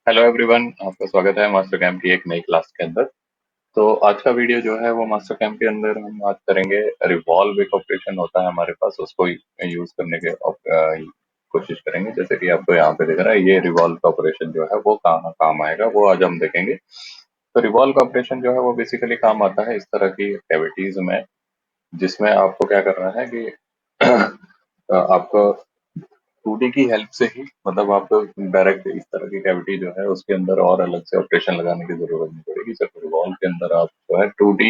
Hello everyone, आपका स्वागत है मास्टर कैंप की एक नई क्लास के अंदर। तो आज का वीडियो जो है वो मास्टर कैंप के अंदर हम बात करेंगे। रिवॉल्व एक ऑपरेशन होता है हमारे पास, उसको यूज करने के कोशिश करेंगे। जैसे कि आपको यहाँ पे दिख रहा है, ये रिवॉल्व का ऑपरेशन जो है वो कहाँ काम आएगा वो आज हम देखेंगे। तो रिवॉल्व का ऑपरेशन जो है वो बेसिकली काम आता है इस तरह की एक्टिविटीज में, जिसमें आपको क्या करना है कि आपको 2D की हेल्प से ही, मतलब आपको डायरेक्ट इस तरह की कैविटी जो है उसके अंदर और अलग से ऑपरेशन लगाने की जरूरत नहीं पड़ेगी। सिर्फ रिवॉल्व के अंदर आप जो है 2D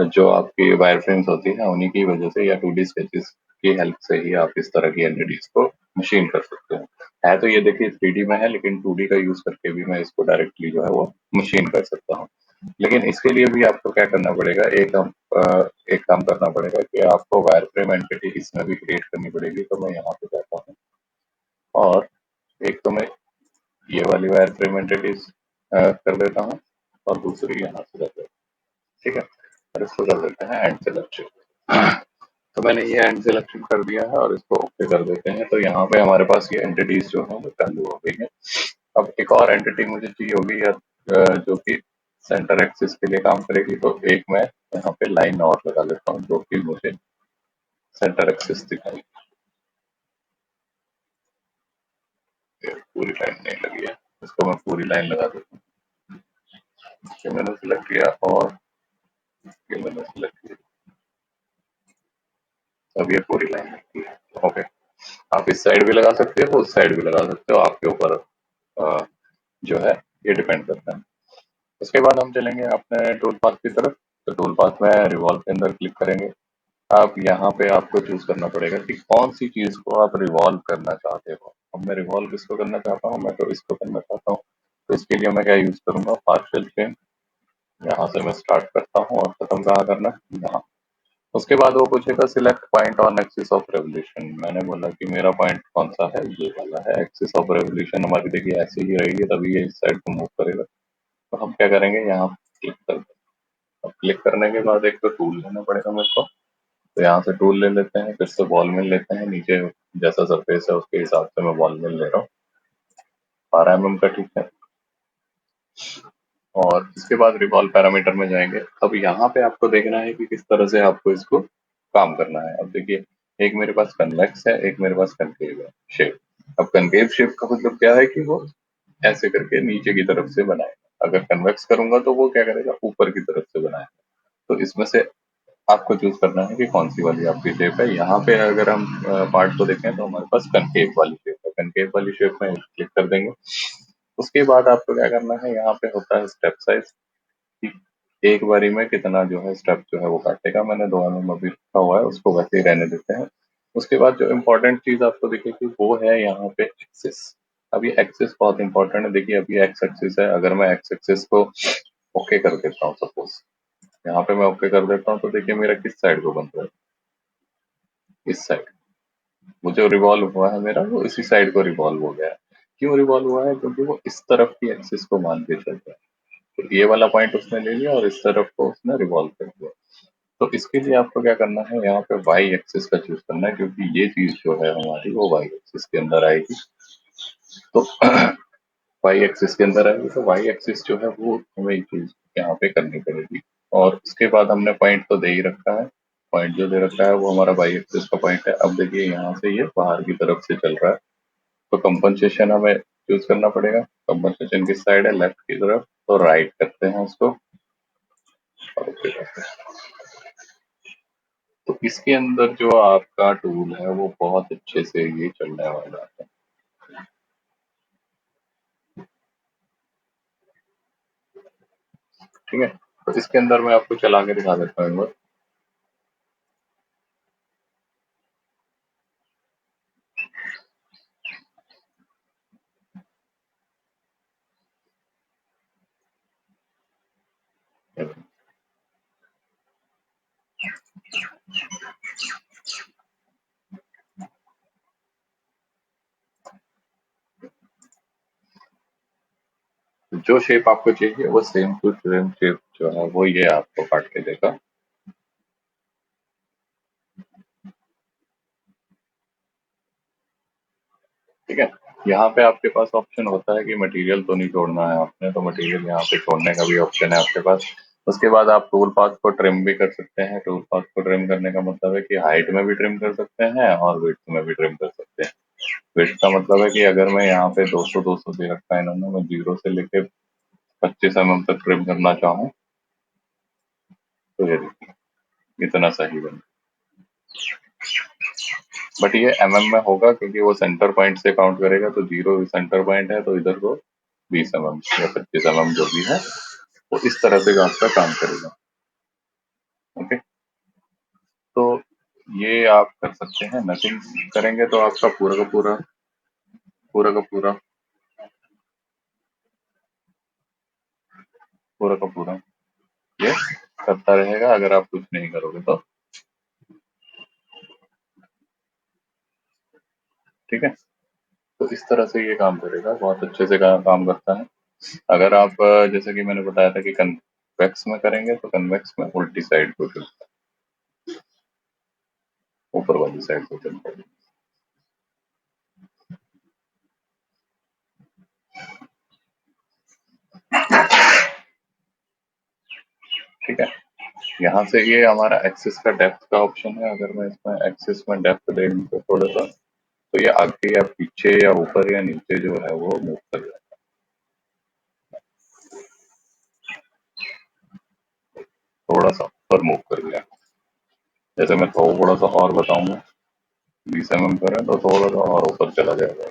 जो आपकी वायर फ्रेम्स होती है उन्हीं की वजह से या 2D स्केचेस की हेल्प से ही आप इस तरह की एंटिटीज को मशीन कर सकते हैं। तो ये देखिए 3D में है, लेकिन 2D का यूज करके भी मैं इसको डायरेक्टली जो है वो मशीन कर सकता हूँ। लेकिन इसके लिए भी आपको क्या करना पड़ेगा, एक काम करना पड़ेगा कि आपको वायर फ्रेम एंटिटी इसमें भी क्रिएट करनी पड़ेगी। तो मैं यहाँ पे जाता हूँ और एक तो मैं ये वाली वायर फ्रेम एंटिटीज कर देता हूँ और दूसरी यहाँ से कर देता हूँ। ठीक है, और इसको कर देते हैं एंड सिलेक्शन। तो मैंने ये एंड सिलेक्शन कर दिया है और इसको ओके कर देते हैं। तो यहाँ पे हमारे पास ये एंटिटीज जो है वो चालू हो गई है। अब एक और एंटिटी मुझे चाहिए होगी या जो कि सेंटर एक्सिस के लिए काम करेगी। तो एक मैं यहाँ पे लाइन और लगा लेता हूँ जो कि मुझे सेंटर एक्सिस दिखाई। पूरी लाइन नहीं लगी है, इसको मैं पूरी लाइन लगा देता हूँ। ये मैंने सिलेक्ट किया और ये मैंने सिलेक्ट किया। अब ये पूरी लाइन लगती है। ओके, आप इस साइड भी लगा सकते हो, उस साइड भी लगा सकते हो, आपके ऊपर अ, जो है ये डिपेंड करता है। उसके बाद हम चलेंगे अपने टूल पाथ की तरफ। तो टूल पाथ में रिवॉल्व के अंदर क्लिक करेंगे। आप यहाँ पे आपको चूज करना पड़ेगा कि कौन सी चीज को आप रिवॉल्व करना चाहते हो। अब मैं रिवॉल्व इसको करना चाहता हूँ, मैं तो इसको करना चाहता हूँ। तो इसके लिए मैं क्या यूज करूंगा, पार्शियल चेन। यहाँ से मैं स्टार्ट करता हूँ और खत्म कहाँ करना है, यहाँ। उसके बाद वो पूछेगा select point on axis of revolution. मैंने बोला कि मेरा पॉइंट कौन सा है, ये वाला है। एक्सिस ऑफ रेवोल्यूशन हमारी देखिए ऐसे ही रहेगी, तभी ये इस साइड को मूव करेगा। तो हम क्या करेंगे, यहाँ क्लिक कर देंगे। अब क्लिक करने के बाद एक तो टूल लेना पड़ेगा मेरे को। तो यहाँ से टूल ले लेते हैं, फिर से बॉल मिल लेते हैं। नीचे जैसा सरफेस है उसके हिसाब से मैं बॉल मिल ले रहा हूँ। 12 mm का, ठीक है। और इसके बाद रिवॉल्व पैरामीटर में जाएंगे। अब यहाँ पे आपको देखना है कि किस तरह से आपको इसको काम करना है। अब देखिए, एक मेरे पास कन्वेक्स है, एक मेरे पास कनकेव है शेप। अब कनकेव शेप का मतलब क्या है कि वो ऐसे करके नीचे की तरफ से बनाएगा। अगर कन्वेक्स करूंगा तो वो क्या करेगा, ऊपर की तरफ से बनाएगा। तो इसमें से आपको चूज करना है कि कौन सी वाली आपकी शेप है। यहाँ पे अगर हम पार्ट को देखें तो हमारे पास कनकेव वाली शेप है। कनकेव वाली शेप में क्लिक कर देंगे। उसके बाद आपको क्या करना है, यहाँ पे होता है स्टेप साइज कि एक बारी में कितना जो है स्टेप जो है वो काटेगा। मैंने 2 mm अभी रखा हुआ है, उसको वैसे ही रहने देते हैं। उसके बाद जो इम्पोर्टेंट चीज आपको दिखेगी वो है यहाँ पे एक्सिस। अब ये एक्सिस बहुत इंपॉर्टेंट है। देखिए अभी एक्स एक्सिस है, अगर मैं एक्स एक्सिस को ओके कर देता हूँ, सपोज यहाँ पे मैं ओके कर देता हूँ, तो देखिए मेरा किस साइड को बन रहा है, इस साइड। वो जो रिवॉल्व हुआ है मेरा, वो इसी साइड को रिवॉल्व हो गया है। क्यों रिवॉल्व हुआ है, क्योंकि वो इस तरफ की एक्सिस को मान के चल रहा है। तो ये वाला पॉइंट उसने ले लिया और इस तरफ को उसने रिवॉल्व कर दिया। तो इसके लिए आपको क्या करना है, यहाँ पे वाई एक्सिस का चूज करना है, क्योंकि ये चीज जो है हमारी वो वाई एक्सिस के अंदर आएगी। तो वाई एक्सिस के अंदर आएगी, तो वाई एक्सिस जो है वो हमें ये चीज यहाँ पे करनी पड़ेगी। और उसके बाद हमने पॉइंट तो दे ही रखा है। पॉइंट जो दे रखा है वो हमारा वाई एक्सिस का पॉइंट है। अब देखिए यहाँ से ये बाहर की तरफ से चल रहा है, तो कंपनसेशन हमें चूज करना पड़ेगा। कंपनसेशन किस साइड है, लेफ्ट की तरफ। तो राइट करते हैं उसको और ओके करते हैं। तो इसके अंदर जो आपका टूल है वो बहुत अच्छे से ये चलने वाला है। ठीक है, तो इसके अंदर मैं आपको चला के दिखा देता हूँ एक बार। जो शेप आपको चाहिए वो सेम टू सेम शेप जो है वो ये आपको काट के देगा। ठीक है, यहाँ पे आपके पास ऑप्शन होता है कि मटेरियल तो नहीं छोड़ना है आपने, तो मटेरियल यहाँ पे छोड़ने का भी ऑप्शन है आपके पास। उसके बाद आप टूल पाथ को ट्रिम भी कर सकते हैं। टूल पाथ को ट्रिम करने का मतलब है कि हाइट में भी ट्रिम कर सकते हैं और विड्थ में भी ट्रिम कर सकते हैं। विड्थ का मतलब है कि अगर मैं यहाँ पे 200 200 दे रखा है इन्होंने, मैं 0 से लेके 25 mm तक ट्रिम करना चाहूँ तो ये देखिए इतना सही बने। बट ये mm में होगा क्योंकि वो सेंटर पॉइंट से काउंट करेगा, तो 0 सेंटर पॉइंट है तो इधर को 20 mm या 25 mm जो भी है वो इस तरह से आपका काम करेगा। ओके, तो ये आप कर सकते हैं। नथिंग करेंगे तो आपका पूरा का पूरा पूरा का पूरा ये करता रहेगा अगर आप कुछ नहीं करोगे तो। ठीक है, तो इस तरह से ये काम करेगा, बहुत अच्छे से काम करता है। अगर आप जैसे कि मैंने बताया था कि कन्वेक्स में करेंगे तो कन्वेक्स में उल्टी साइड को चलता है, ऊपर वाली साइड को चलता है। ठीक है, यहाँ से ये हमारा एक्सिस का डेप्थ का ऑप्शन है। अगर मैं इसमें एक्सिस में डेप्थ दे दूं तो थोड़ा सा, तो ये आगे या पीछे या ऊपर या नीचे जो है वो मूव कर जाए। थोड़ा सा ऊपर मूव कर गया। जैसे मैं थोड़ा सा और बताऊंगा, 20 mm करें तो थोड़ा सा और ऊपर चला जाएगा।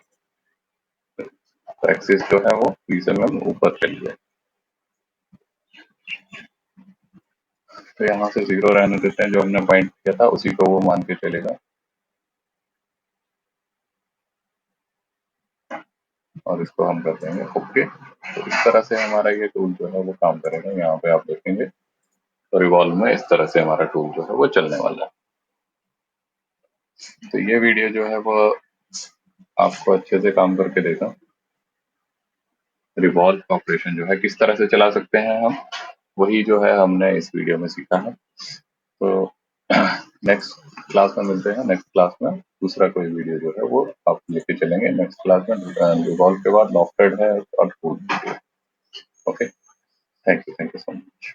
तो एक्सिस जो है वो 20 mm ऊपर चली जाए। तो यहाँ से 0 रहने देते हैं, जो हमने पॉइंट किया था उसी को वो मान के चलेगा। और इसको हम कर देंगे ओके। तो इस तरह से हमारा ये टूल जो है वो काम करेगा। यहाँ पे आप देखेंगे तो रिवॉल्व में इस तरह से हमारा टूल जो है वो चलने वाला है। तो ये वीडियो जो है वो आपको अच्छे से काम करके देगा। रिवॉल्व का ऑपरेशन जो है किस तरह से चला सकते हैं हम, वही जो है हमने इस वीडियो में सीखा है। तो नेक्स्ट क्लास में मिलते हैं। नेक्स्ट क्लास में दूसरा कोई वीडियो जो है वो आप लेके चलेंगे। नेक्स्ट क्लास में रिवॉल्व के बाद लॉफ्टेड है और tool. Okay, thank you so much.